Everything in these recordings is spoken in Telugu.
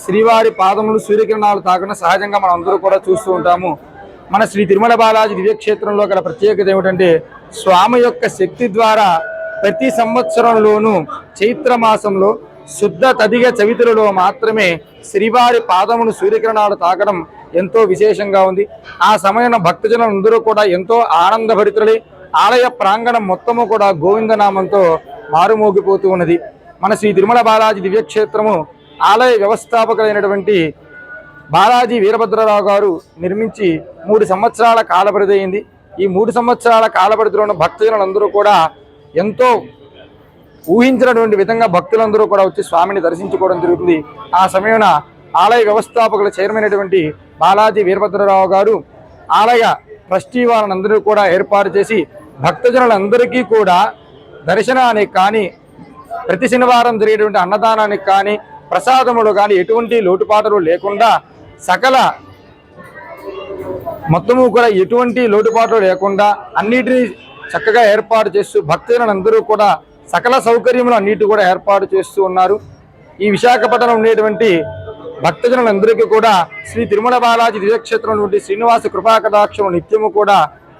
శ్రీవారి పాదములు సూర్యకిరణాలు తాకడం సహజంగా మనం అందరూ కూడా చూస్తూ ఉంటాము. మన శ్రీ తిరుమల బాలాజీ దివ్యక్షేత్రంలో గల ప్రత్యేకత ఏమిటంటే స్వామి యొక్క శక్తి ద్వారా ప్రతి సంవత్సరంలోనూ చైత్ర మాసంలో శుద్ధ తదిగ చవితులలో మాత్రమే శ్రీవారి పాదమును సూర్యకిరణాలు తాకడం ఎంతో విశేషంగా ఉంది. ఆ సమయంలో భక్తజనులందరూ కూడా ఎంతో ఆనందభరితులై ఆలయ ప్రాంగణం మొత్తము కూడా గోవిందనామంతో మారుమోగిపోతూ ఉన్నది. మన శ్రీ తిరుమల బాలాజీ దివ్యక్షేత్రము ఆలయ వ్యవస్థాపకులైనటువంటి బాలాజీ వీరభద్రరావు గారు నిర్మించి 3 సంవత్సరాల కాలపరిధి అయింది. ఈ 3 సంవత్సరాల కాలపరిధిలో ఉన్న భక్తజనులందరూ కూడా ఎంతో ఊహించినటువంటి విధంగా భక్తులందరూ కూడా వచ్చి స్వామిని దర్శించుకోవడం జరుగుతుంది. ఆ సమయంలో ఆలయ వ్యవస్థాపకుల చైర్మన్ అయినటువంటి బాలాజీ వీరభద్రరావు గారు ఆలయ ట్రస్టీ వాళ్ళందరూ కూడా ఏర్పాటు చేసి భక్తజనులందరికీ కూడా దర్శనానికి కానీ ప్రతి శనివారం జరిగేటువంటి అన్నదానానికి కానీ ప్రసాదములు కానీ ఎటువంటి లోటుపాటులు లేకుండా సకల మొత్తము కూడా ఎటువంటి లోటుపాట్లు లేకుండా అన్నిటినీ చక్కగా ఏర్పాటు చేస్తూ భక్తులందరూ కూడా సకల సౌకర్యములు అన్నిటి కూడా ఏర్పాటు చేస్తూ ఉన్నారు. ఈ విశాఖపట్నం ఉండేటువంటి భక్తజనులందరికీ కూడా శ్రీ తిరుమల బాలాజీ దివ్యక్షేత్రం నుండి శ్రీనివాస కృపాకటాక్షము నిత్యము కూడా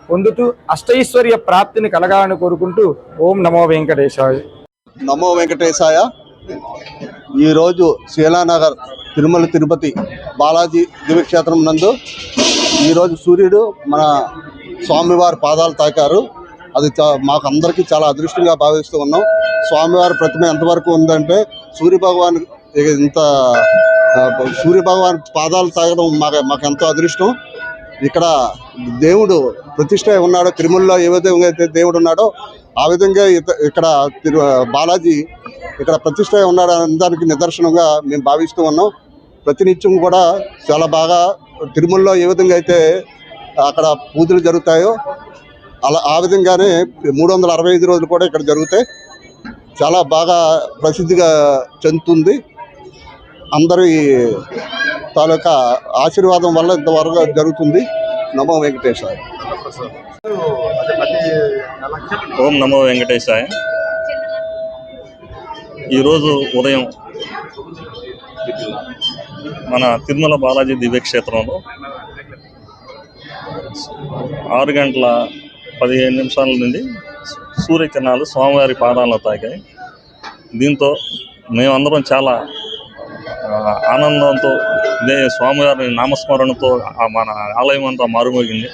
పొందుతూ అష్టైశ్వర్య ప్రాప్తిని కలగాలని కోరుకుంటూ ఓం నమో వెంకటేశాయ. నమో వెంకటేశాయ. ఈరోజు శీలానగర్ తిరుమల తిరుపతి బాలాజీ దివ్యక్షేత్రం నందు ఈరోజు సూర్యుడు మన స్వామివారి పాదాలు తాకారు. అది మాకు అందరికీ చాలా అదృష్టంగా భావిస్తూ ఉన్నాం. స్వామివారి ప్రతిమ ఎంతవరకు ఉందంటే సూర్యభగవాన్ పాదాలు తాగడం మాకు ఎంతో అదృష్టం. ఇక్కడ దేవుడు ప్రతిష్ట ఉన్నాడో, తిరుమలలో ఏ విధంగా అయితే దేవుడు ఉన్నాడో ఆ విధంగా ఇక్కడ బాలాజీ ఇక్కడ ప్రతిష్ట ఉన్నాడు దానికి నిదర్శనంగా మేము భావిస్తూ ఉన్నాం. ప్రతినిత్యం కూడా చాలా బాగా తిరుమలలో ఏ విధంగా అయితే అక్కడ పూజలు జరుగుతాయో ఆ విధంగానే 365 రోజులు కూడా ఇక్కడ జరుగుతాయి. చాలా బాగా ప్రసిద్ధిగా చెందుతుంది. అందరి తాలూకా ఆశీర్వాదం వల్ల ఇంతవరకు జరుగుతుంది. నమో వెంకటేశాయ. ఓం నమో వెంకటేశాయ. ఈరోజు ఉదయం మన తిరుమల బాలాజీ దివ్యక్షేత్రంలో 6:15 నుండి సూర్యకిరణాలు స్వామివారి పాదాలను తాకాయి. దీంతో మేమందరం చాలా ఆనందంతో స్వామివారి నామస్మరణతో మన ఆలయం అంతా మారుమోగింది.